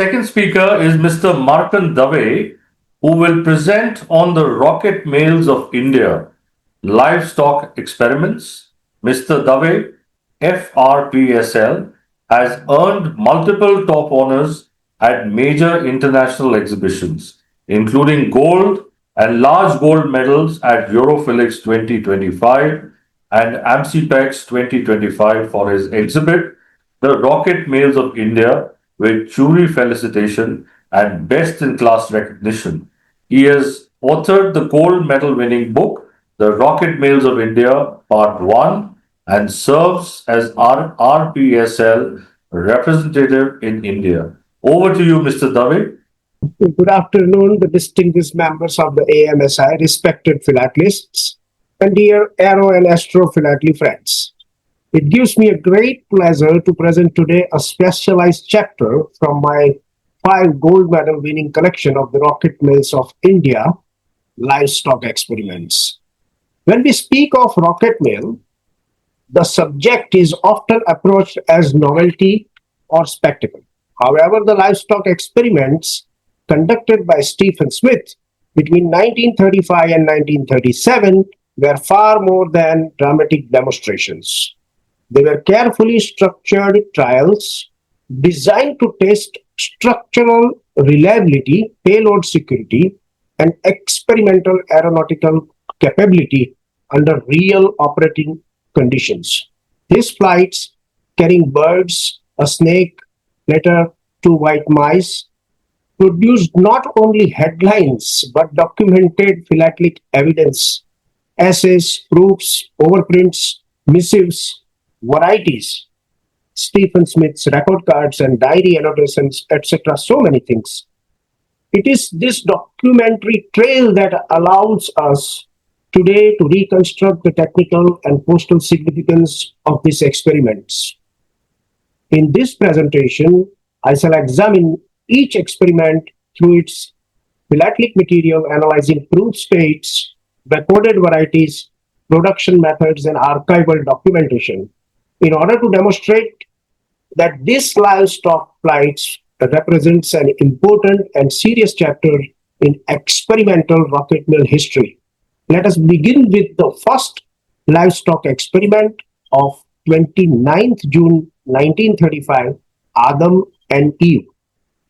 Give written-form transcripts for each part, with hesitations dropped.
second speaker is Mr. Markand, who will present on the rocket males of India, livestock experiments. Mr. Dave, FRPSL, has earned multiple top honors at major international exhibitions, including gold and large gold medals at Europhilics 2025 and amsipex 2025 for his exhibit, The Rocket Males of India, with jury felicitation and best in class recognition. He has authored the gold medal winning book, The Rocket Males of India, Part 1, and serves as RPSL representative in India. Over to you, Mr. Dave. Good afternoon, the distinguished members of the AMSI, respected philatelists, and dear Aero and Astrophilately friends. It gives me a great pleasure to present today a specialized chapter from my 5 gold medal winning collection of the Rocket Males of India livestock experiments. When we speak of rocket male, the subject is often approached as novelty or spectacle. However, the livestock experiments conducted by Stephen Smith between 1935 and 1937 were far more than dramatic demonstrations. They were carefully structured trials designed to test structural reliability, payload security, and experimental aeronautical capability under real operating conditions. These flights, carrying birds, a snake, later 2 white mice, produced not only headlines but documented philatelic evidence, essays, proofs, overprints, missives, varieties, Stephen Smith's record cards and diary annotations, etc. So many things. It is this documentary trail that allows us today to reconstruct the technical and postal significance of these experiments. In this presentation, I shall examine each experiment through its philatelic material, analyzing proof states, recorded varieties, production methods, and archival documentation in order to demonstrate that this livestock flights represents an important and serious chapter in experimental rocket mill history. Let us begin with the first livestock experiment of 29th June 1935, Adam and Eve,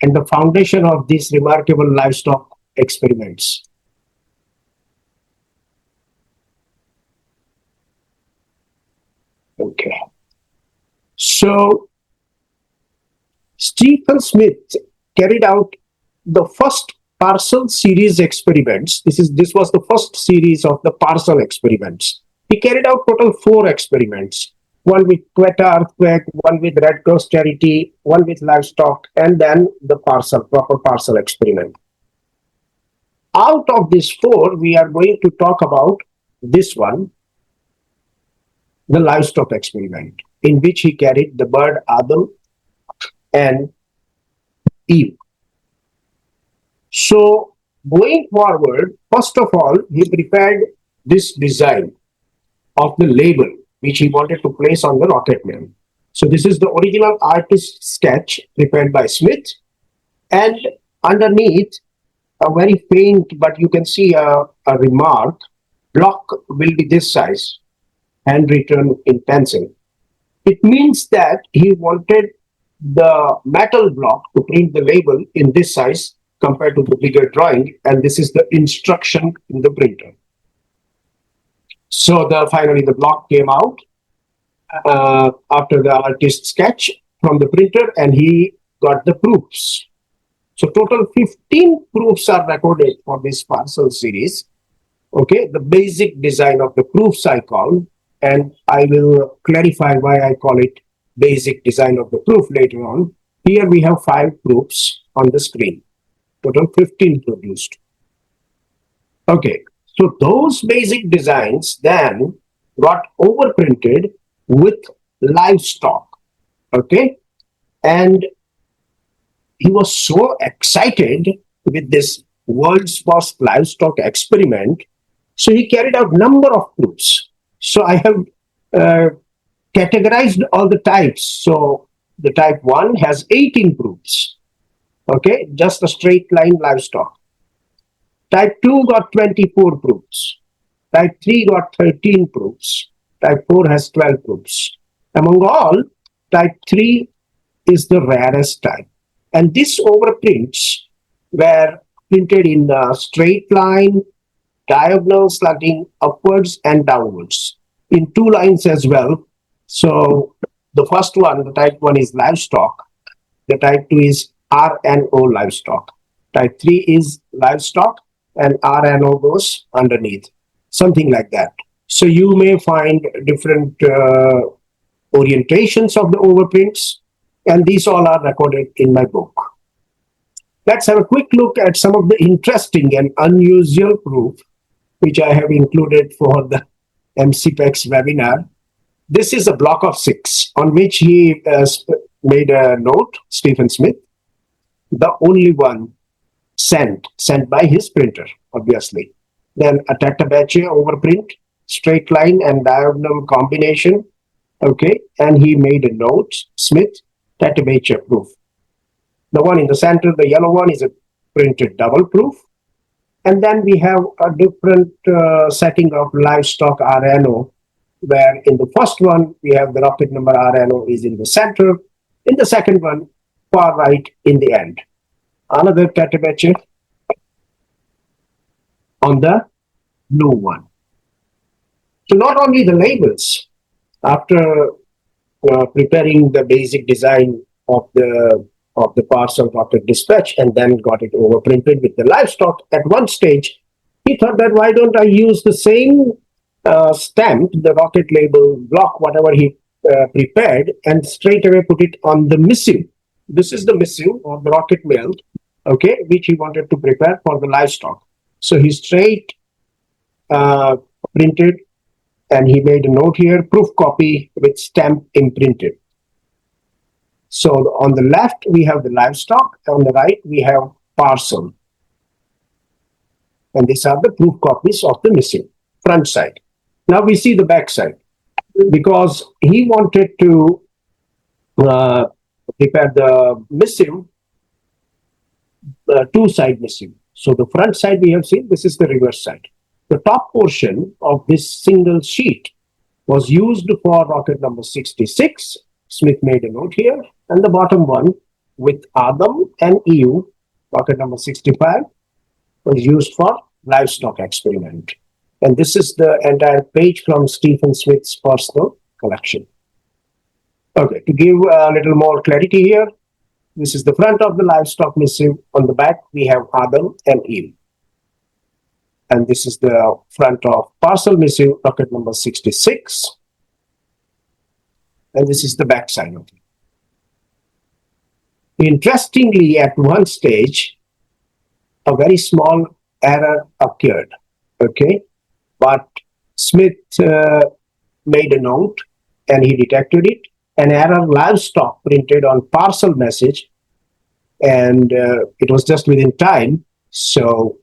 and the foundation of these remarkable livestock experiments. Okay. So, Stephen Smith carried out the first parcel series experiments. This was the first series of the parcel experiments. He carried out total 4 experiments. One with Quetta earthquake, one with Red Cross charity, one with livestock, and then the proper parcel experiment. Out of these 4, we are going to talk about this one, the livestock experiment, in which he carried the bird Adam and Eve. So, going forward, first of all, he prepared this design of the label which he wanted to place on the rocket mill. So, this is the original artist sketch prepared by Smith, and underneath a very faint, but you can see a remark, block will be this size, handwritten in pencil. It means that he wanted the metal block to print the label in this size compared to the bigger drawing, and this is the instruction in the printer. So finally the block came out after the artist sketch from the printer, and he got the proofs. So total 15 proofs are recorded for this parcel series. Okay, the basic design of the proofs I call, and I will clarify why I call it basic design of the proof later on. Here we have 5 proofs on the screen. Total 15 produced. Okay, so those basic designs then got overprinted with livestock. Okay, and he was so excited with this world's first livestock experiment, so he carried out number of proofs. So I have categorized all the types. So the type 1 has 18 proofs. Okay, just a straight line livestock. Type 2 got 24 proofs. Type 3 got 13 proofs. Type 4 has 12 proofs. Among all, type 3 is the rarest type. And these overprints were printed in a straight line, diagonal, slanting upwards and downwards, in two lines as well. So the first one, the type 1 is livestock. The type 2 is RNO livestock. Type 3 is livestock and RNO goes underneath, something like that. So you may find different orientations of the overprints, and these all are recorded in my book. Let's have a quick look at some of the interesting and unusual proof which I have included for the amsipex webinar. This is a block of 6 on which he made a note, Stephen Smith, the only one sent by his printer, obviously. Then a Tatabache overprint, straight line and diagonal combination, okay, and he made a note, Smith, Tatabache proof. The one in the center, the yellow one, is a printed double proof. And then we have a different setting of livestock RNO, where in the first one, we have the rocket number RNO is in the center. In the second one, far right in the end. Another Tatabache on the blue one. So not only the labels, after preparing the basic design of the parcel rocket dispatch and then got it overprinted with the livestock, at one stage, he thought that why don't I use the same stamp, the rocket label block, whatever he prepared, and straight away put it on the missive. This is the missive or the rocket mail, okay, which he wanted to prepare for the livestock. So he straight printed, and he made a note here, proof copy with stamp imprinted. So on the left, we have the livestock. On the right, we have parcel. And these are the proof copies of the missive, front side. Now we see the back side. Because he wanted to prepare the missive, two-side missive. So the front side we have seen, this is the reverse side. The top portion of this single sheet was used for rocket number 66. Smith made a note here. And the bottom one with Adam and Eve, rocket number 65, was used for livestock experiment. And this is the entire page from Stephen Smith's personal collection. Okay, to give a little more clarity here, this is the front of the livestock missive. On the back, we have Adam and Eve. And this is the front of parcel missive, rocket number 66. And this is the back side of it. Interestingly, at one stage, a very small error occurred, okay? But Smith made a note and he detected it. An error livestock printed on parcel message, and it was just within time. So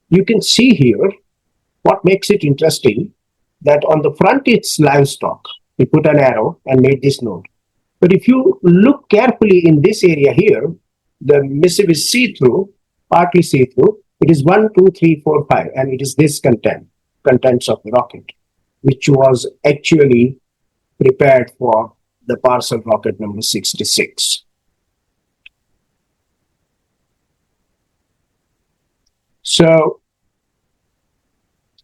you can see here what makes it interesting, that on the front it's livestock. He put an arrow and made this note. But if you look carefully in this area here, the missive is see-through, partly see-through. It is 1, 2, 3, 4, 5, and it is this contents of the rocket, which was actually prepared for the parcel rocket number 66. So,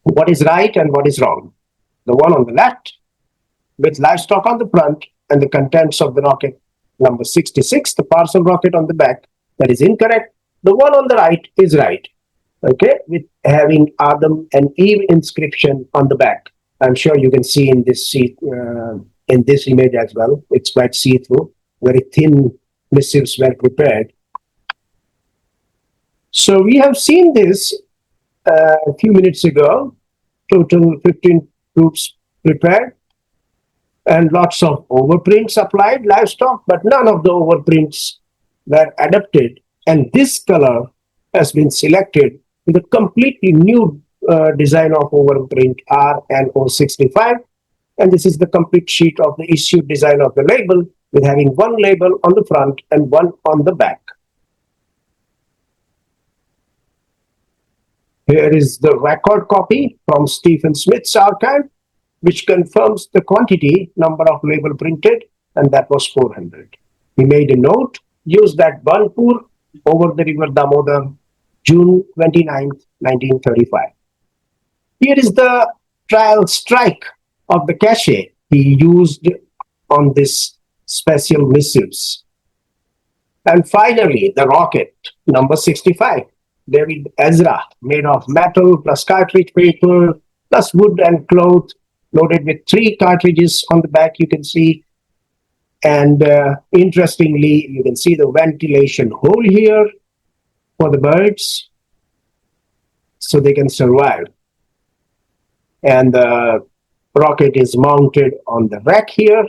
what is right and what is wrong? The one on the left, with livestock on the front and the contents of the rocket number 66, the parcel rocket on the back, that is incorrect. The one on the right is right, okay, with having Adam and Eve inscription on the back. I'm sure you can see in this image as well. It's quite see-through. Very thin missives were prepared. So we have seen this a few minutes ago. Total 15 proofs prepared and lots of overprints applied, livestock, but none of the overprints were adapted. And this color has been selected with a completely new design of overprint RNO65. And this is the complete sheet of the issued design of the label, with having one label on the front and one on the back. Here is the record copy from Stephen Smith's archive, which confirms the quantity number of label printed, and that was 400. He made a note, used at Banpur over the river Damodar, June 29th, 1935. Here is the trial strike of the cachet he used on this special missives. And finally, the rocket, number 65, David Ezra, made of metal plus cartridge paper plus wood and cloth, loaded with 3 cartridges on the back, you can see. And interestingly, you can see the ventilation hole here for the birds so they can survive. And the rocket is mounted on the rack here,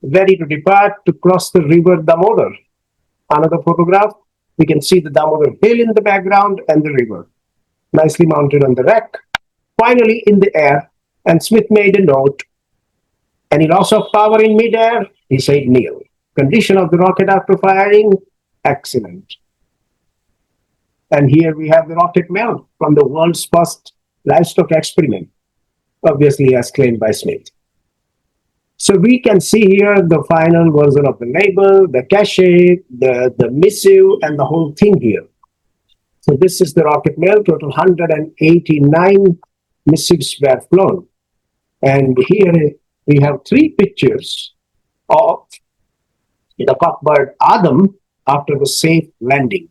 ready to depart to cross the river Damodar. Another photograph, we can see the Damodar hill in the background and the river, nicely mounted on the rack. Finally in the air, and Smith made a note, any loss of power in mid-air? He said nil. Condition of the rocket after firing? Excellent. And here we have the rocket mount from the world's first livestock experiment, obviously as claimed by Smith. So we can see here the final version of the label, the cachet, the missive, and the whole thing here. So this is the rocket mail. Total 189 missives were flown. And here we have 3 pictures of the cockbird Adam after the safe landing.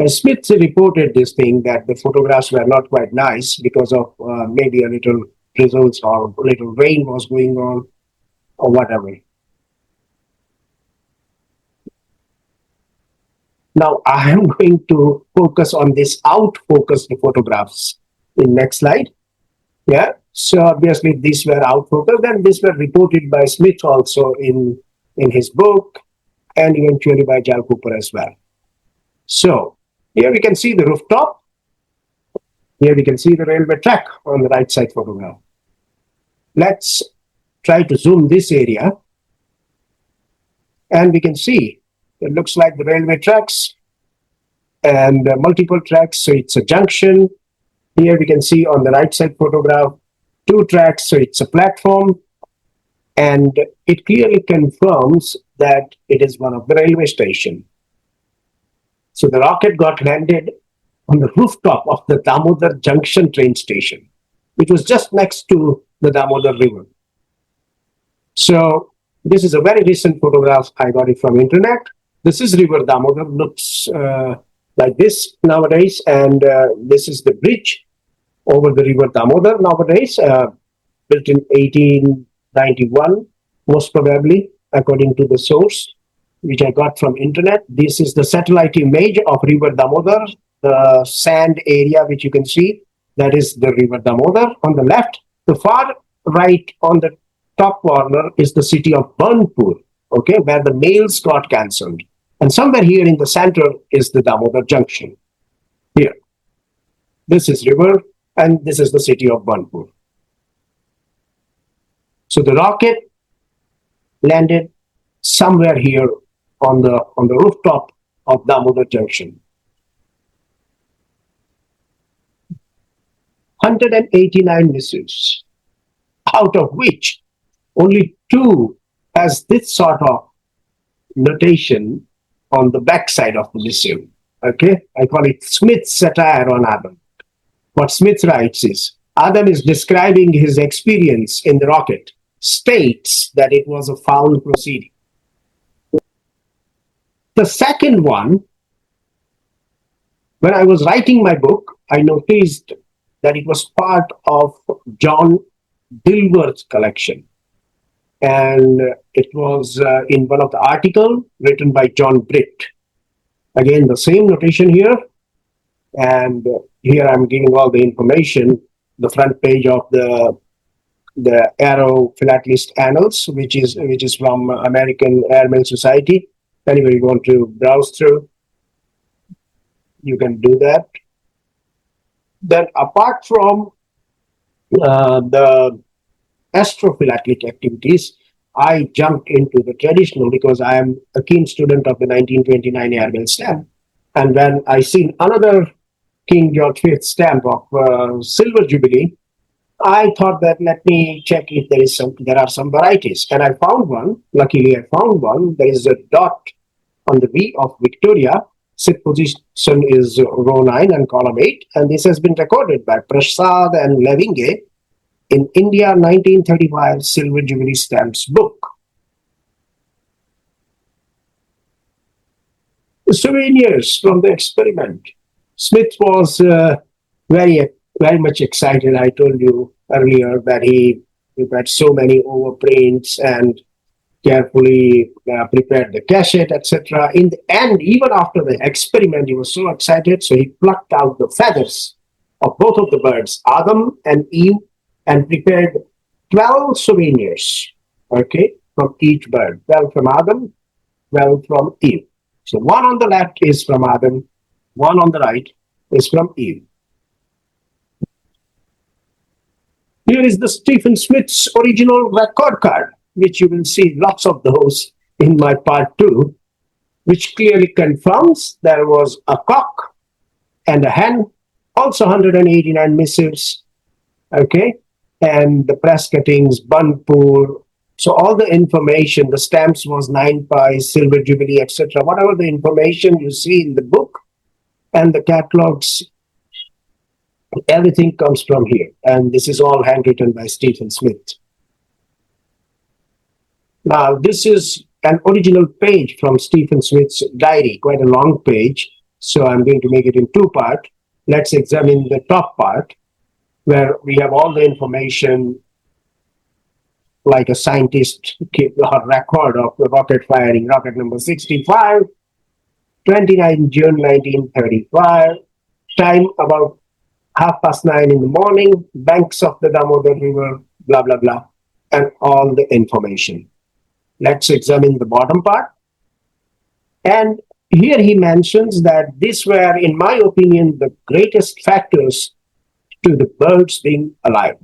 Smith reported this thing that the photographs were not quite nice because of maybe a little drizzles or a little rain was going on or whatever. Now I am going to focus on this out-focused photographs in next slide. Yeah, so obviously these were out-focused and these were reported by Smith also in his book and eventually by Jal Cooper as well. So here we can see the rooftop. Here we can see the railway track on the right side photograph. Let's try to zoom this area. And we can see it looks like the railway tracks and multiple tracks. So it's a junction. Here we can see on the right side photograph 2 tracks. So it's a platform. And it clearly confirms that it is one of the railway stations. So the rocket got landed on the rooftop of the Damodar Junction train station, which was just next to the Damodar River. So this is a very recent photograph. I got it from internet. This is River Damodar, looks like this nowadays. And this is the bridge over the River Damodar nowadays, built in 1891, most probably, according to the source, which I got from internet. This is the satellite image of River Damodar, the sand area which you can see, that is the River Damodar on the left. The far right on the top corner is the city of Banpur, okay, where the mails got cancelled. And somewhere here in the center is the Damodar Junction. Here. This is river and this is the city of Banpur. So the rocket landed somewhere here on the rooftop of Damodar Junction. 189 missiles, out of which only 2 has this sort of notation on the backside of the missive. Okay, I call it Smith's satire on Adam. What Smith writes is, Adam is describing his experience in the rocket, states that it was a foul proceeding. The second one, when I was writing my book, I noticed that it was part of John Dilworth's collection. And it was in one of the articles written by John Britt. Again, the same notation here. And here I'm giving all the information, the front page of the Aero Philatelist Annals, which is from American Airmail Society. Anyway, you want to browse through, you can do that. Then apart from the astrophilatelic activities, I jumped into the traditional because I am a keen student of the 1929 Airmail stamp. And when I seen another King George V stamp of Silver Jubilee, I thought that let me check if there are some varieties. And I found one. Luckily, I found one. There is a dot on the V of Victoria. SIP position is row 9 and column 8. And this has been recorded by Prasad and Levinge in India 1935 Silver Jubilee Stamps book. The souvenirs from the experiment. Smith was very much excited. I told you earlier that he prepared so many overprints and carefully prepared the cassette, etc. In the end, even after the experiment, he was so excited, so he plucked out the feathers of both of the birds, Adam and Eve, and prepared 12 souvenirs, okay, from each bird. 12 from Adam, 12 from Eve. So one on the left is from Adam, one on the right is from Eve. Here is the Stephen Smith's original record card, which you will see lots of those in my part 2, which clearly confirms there was a cock and a hen, also 189 missives, okay, and the press cuttings, Bunpur. So all the information, the stamps was 9 pi, Silver Jubilee, etc. Whatever the information you see in the book and the catalogs, everything comes from here. And this is all handwritten by Stephen Smith. Now, this is an original page from Stephen Smith's diary, quite a long page. So I'm going to make it in 2 parts. Let's examine the top part, where we have all the information like a scientist keep a record of the rocket firing, rocket number 65, 29 June 1935, time about 9:30 in the morning, banks of the Damodar River, blah, blah, blah, and all the information. Let's examine the bottom part. And here he mentions that these were, in my opinion, the greatest factors to the birds being alive.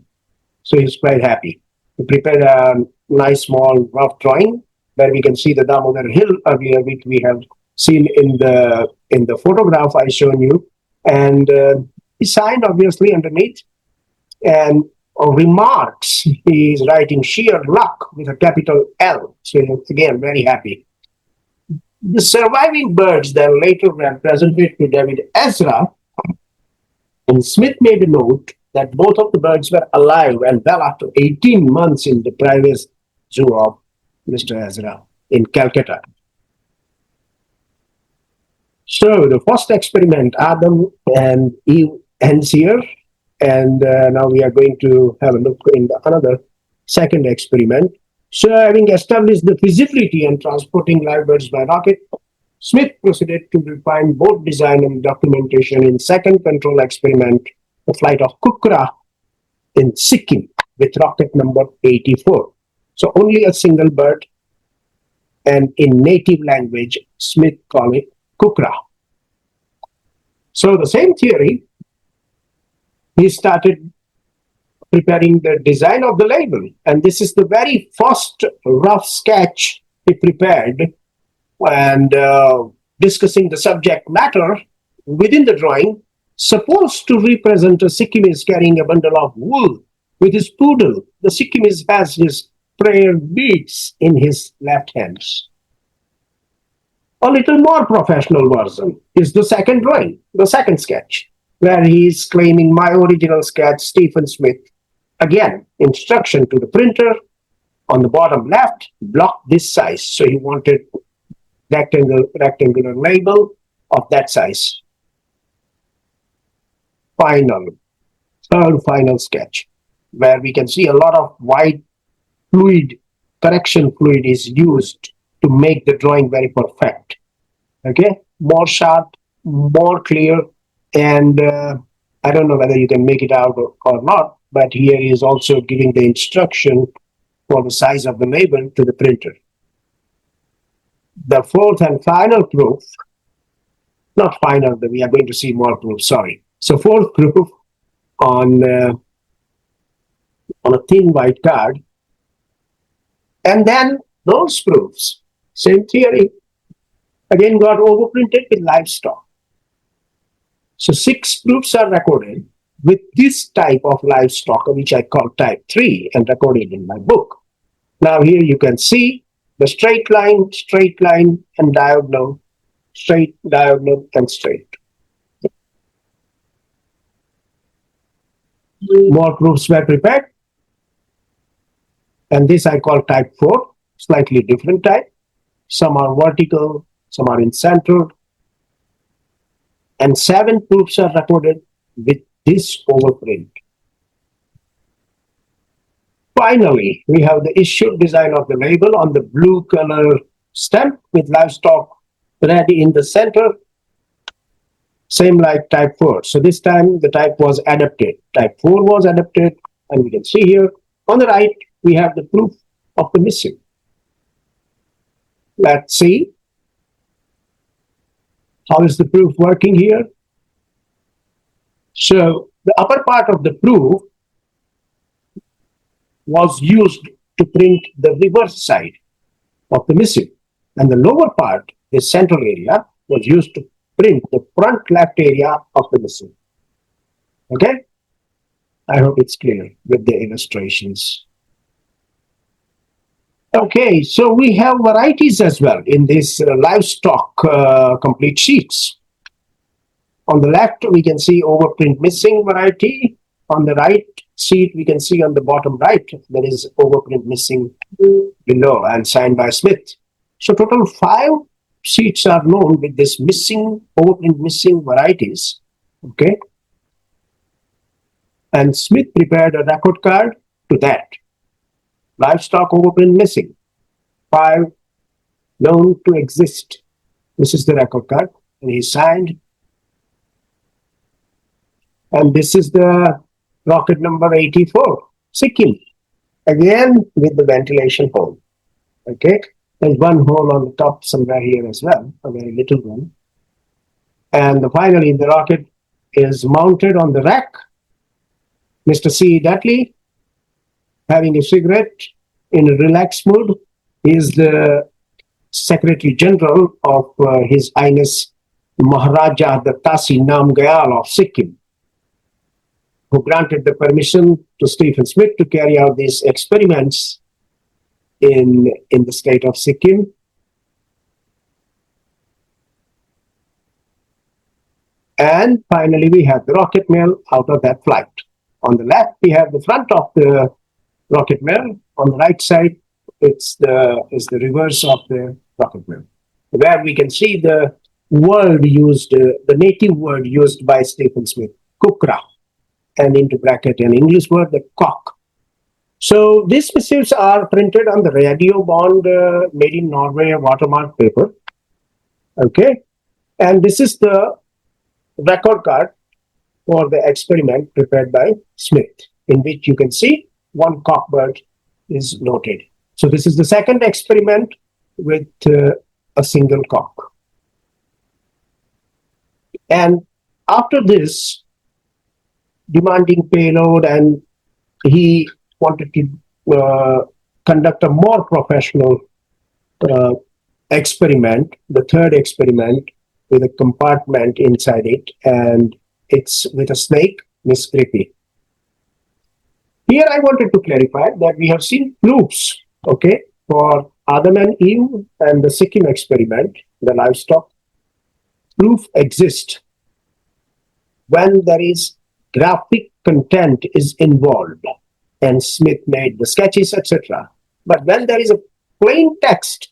So he's quite happy. He prepared a nice small rough drawing where we can see the Damodar Hill earlier, which we have seen in the photograph I shown you. And he signed obviously underneath and remarks. He is writing sheer luck with a capital L. So again, very happy. The surviving birds then later were presented to David Ezra, and Smith made a note that both of the birds were alive and well after 18 months in the private zoo of Mr. Ezra in Calcutta. So the first experiment, Adam and Eve ends here, and now we are going to have a look in another second experiment. So having established the feasibility in transporting live birds by rocket, Smith proceeded to refine both design and documentation in second control experiment, the flight of Kukra in Sikkim with rocket number 84. So only a single bird, and in native language, Smith called it Kukra. So the same theory, he started preparing the design of the label. And this is the very first rough sketch he prepared, and discussing the subject matter within the drawing, supposed to represent a Sikkimese carrying a bundle of wool with his poodle. The Sikkimese has his prayer beads in his left hands. A little more professional version is the second drawing, the second sketch, where he is claiming my original sketch, Stephen Smith. Again, instruction to the printer on the bottom left, block this size. So he wanted rectangular label of that size. Third final sketch, where we can see a lot of white fluid, correction fluid is used to make the drawing very perfect. Okay, more sharp, more clear, and I don't know whether you can make it out or not, but here he is also giving the instruction for the size of the label to the printer. The fourth and final proof, not final, but we are going to see more proof, sorry. So fourth proof on a thin white card And then those proofs, same theory, again got overprinted with Livestock. So 6 proofs are recorded with this type of Livestock, which I call type 3 and recorded in my book. Now here you can see the straight line, and diagonal, straight, diagonal, and straight. More proofs were prepared. And this I call type 4, slightly different type. Some are vertical, some are in center. And 7 proofs are recorded with this overprint. Finally, we have the issued design of the label on the blue color stamp with Livestock ready in the center. Same like type 4. So this time the type was adapted. Type 4 was adapted, and we can see here on the right we have the proof of the missing. Let's see. How is the proof working here? So the upper part of the proof was used to print the reverse side of the missing, and the lower part, the central area, was used to print the front left area of the missing. Okay? I hope it's clear with the illustrations. Okay, so we have varieties as well in this Livestock complete sheets. On the left, we can see overprint missing variety. On the right sheet, we can see on the bottom right, there is overprint missing below and signed by Smith. So total 5 sheets are known with this missing, overprint missing varieties. Okay. And Smith prepared a record card to that. Livestock overprint missing. 5 known to exist. This is the record card. And he signed. And this is the rocket number 84, Sikkim. Again with the ventilation hole. Okay. There's one hole on the top somewhere here as well, a very little one. And finally, the rocket is mounted on the rack. Mr. C. Dudley, having a cigarette in a relaxed mood, is the Secretary General of His Highness Maharaja Dattasi Namgyal of Sikkim, who granted the permission to Stephen Smith to carry out these experiments in the state of Sikkim. And finally, we have the rocket mail out of that flight. On the left, we have the front of the rocket mail. On the right side, is the reverse of the rocket mail, where we can see the word used, the native word used by Stephen Smith, kukra, and into bracket an English word, the cock. So these missives are printed on the radio bond made in Norway watermark paper. Okay, and this is the record card for the experiment prepared by Smith, in which you can see one cockbird is noted. So this is the second experiment with a single cock. And after this demanding payload, and he wanted to conduct a more professional experiment, the third experiment with a compartment inside it, and it's with a snake, Miss Creepy. Here I wanted to clarify that we have seen proofs, okay, for Adam and Eve and the Sikkim experiment, the Livestock. Proof exists when there is graphic content is involved, and Smith made the sketches, etc. But when there is a plain text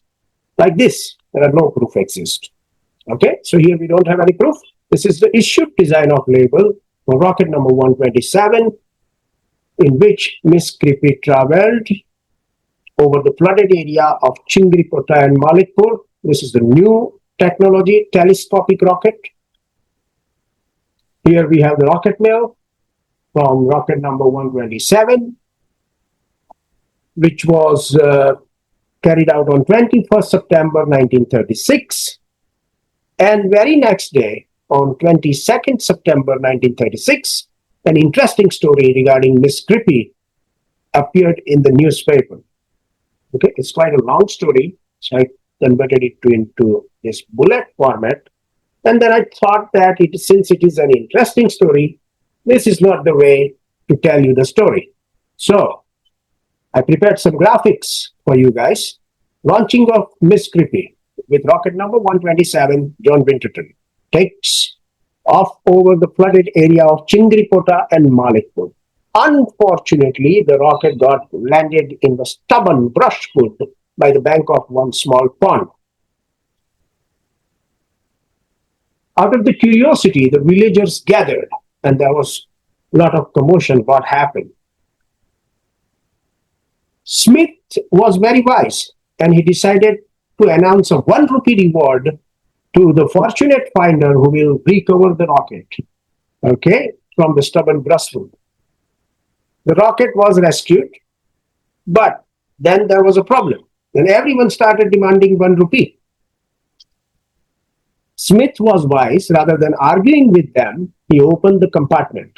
like this, there are no proof exist. Okay, so here we don't have any proof. This is the issued design of label for rocket number 127, in which Miss Creepy traveled over the flooded area of Chingripota and Malikpur. This is the new technology, telescopic rocket. Here we have the rocket mail from rocket number 127, which was carried out on 21st September 1936. And very next day, on 22nd September 1936, an interesting story regarding Miss Creepy appeared in the newspaper. Okay, it's quite a long story, so I converted it into this bullet format. And then I thought that since it is an interesting story, this is not the way to tell you the story. So I prepared some graphics for you guys. Launching of Miss Creepy with rocket number 127, John Winterton, takes off over the flooded area of Chingripota and Malikpur. Unfortunately, the rocket got landed in the stubborn brushwood by the bank of one small pond. Out of the curiosity, the villagers gathered, and there was a lot of commotion. What happened? Smith was very wise, and he decided to announce a 1 rupee reward to the fortunate finder who will recover the rocket, okay, from the stubborn brushwood. The rocket was rescued, but then there was a problem. Then everyone started demanding 1 rupee. Smith was wise. Rather than arguing with them, he opened the compartment,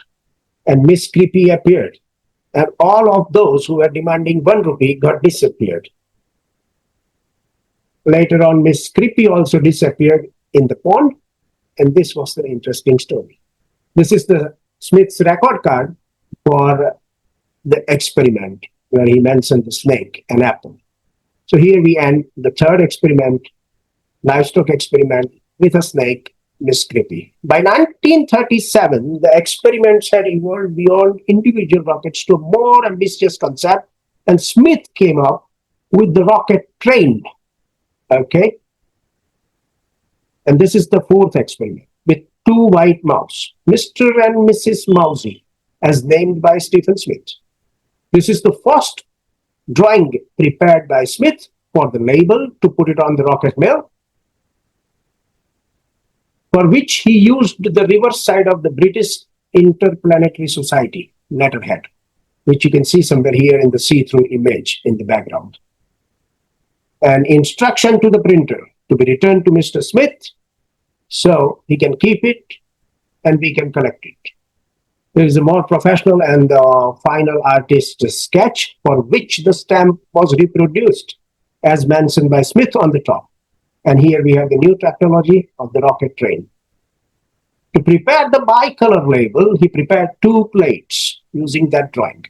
and Miss Creepy appeared. And all of those who were demanding 1 rupee got disappeared. Later on, Miss Creepy also disappeared in the pond, and this was the interesting story. This is the Smith's record card for the experiment where he mentioned the snake and apple. So here we end the third experiment, livestock experiment with a snake, Miss Creepy. By 1937, the experiments had evolved beyond individual rockets to a more ambitious concept, and Smith came up with the rocket train. Okay? And this is the fourth experiment with two white mouse, Mr. and Mrs. Mousy, as named by Stephen Smith. This is the first drawing prepared by Smith for the label to put it on the rocket mail, for which he used the reverse side of the British Interplanetary Society letterhead, which you can see somewhere here in the see-through image in the background. An instruction to the printer to be returned to Mr. Smith so he can keep it and we can collect it. There is a more professional and final artist sketch for which the stamp was reproduced as mentioned by Smith on the top. And here we have the new technology of the rocket train. To prepare the bicolor label, he prepared two plates using that drawing.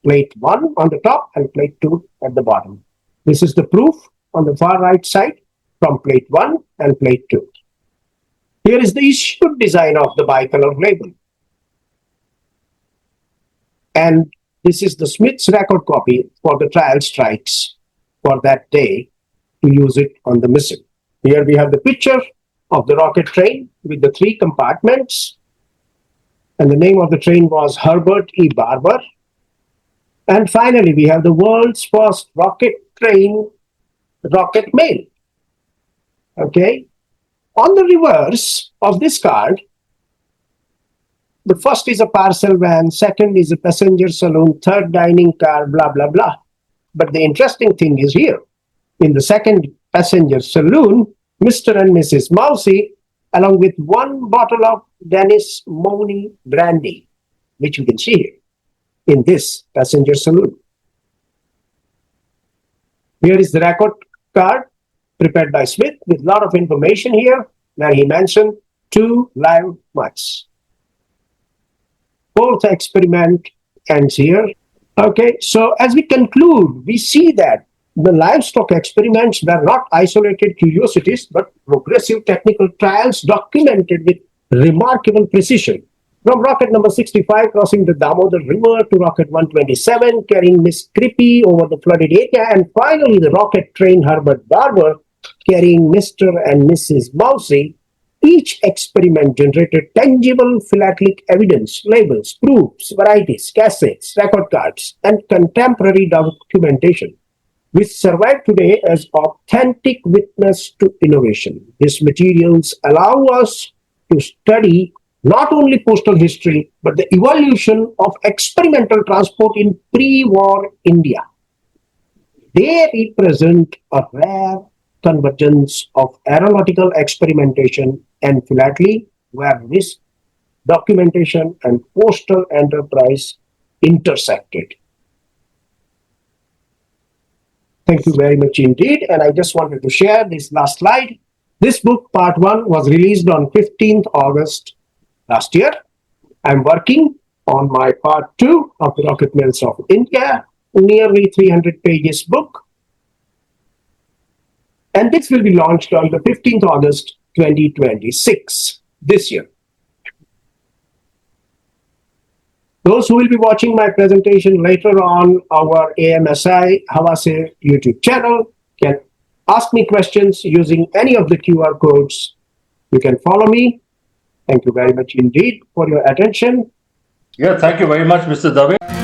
Plate 1 on the top and plate 2 at the bottom. This is the proof on the far right side from plate 1 and plate 2. Here is the issued design of the bicolor label. And this is the Smith's record copy for the trial strikes for that day to use it on the mission. Here we have the picture of the rocket train with the 3 compartments. And the name of the train was Herbert E. Barber. And finally, we have the world's first rocket train, rocket mail. Okay. On the reverse of this card, the first is a parcel van, second is a passenger saloon, third dining car, blah, blah, blah. But the interesting thing is here. In the second passenger saloon, Mr. and Mrs. Mousy, along with 1 bottle of Dennis Mooney brandy, which you can see here in this passenger saloon. Here is the record card prepared by Smith with a lot of information here where he mentioned 2 live mice. Fourth experiment ends here. Okay, so as we conclude, we see that the livestock experiments were not isolated curiosities, but progressive technical trials documented with remarkable precision. From rocket number 65 crossing the Damodar River to rocket 127 carrying Miss Creepy over the flooded area, and finally the rocket train Herbert Barber carrying Mr. and Mrs. Mousy, each experiment generated tangible philatelic evidence, labels, proofs, varieties, cassettes, record cards, and contemporary documentation, which survive today as authentic witness to innovation. These materials allow us to study not only postal history, but the evolution of experimental transport in pre-war India. They represent a rare convergence of aeronautical experimentation and philately, where risk, documentation, and postal enterprise intersected. Thank you very much indeed. And I just wanted to share this last slide. This book, part 1, was released on 15th August last year. I'm working on my part 2 of the Rocket Mills of India, nearly 300 pages book. And this will be launched on the 15th August 2026, this year. Those who will be watching my presentation later on our AMSI Havase YouTube channel can ask me questions using any of the QR codes. You can follow me. Thank you very much indeed for your attention. Yeah, thank you very much, Mr. Dave.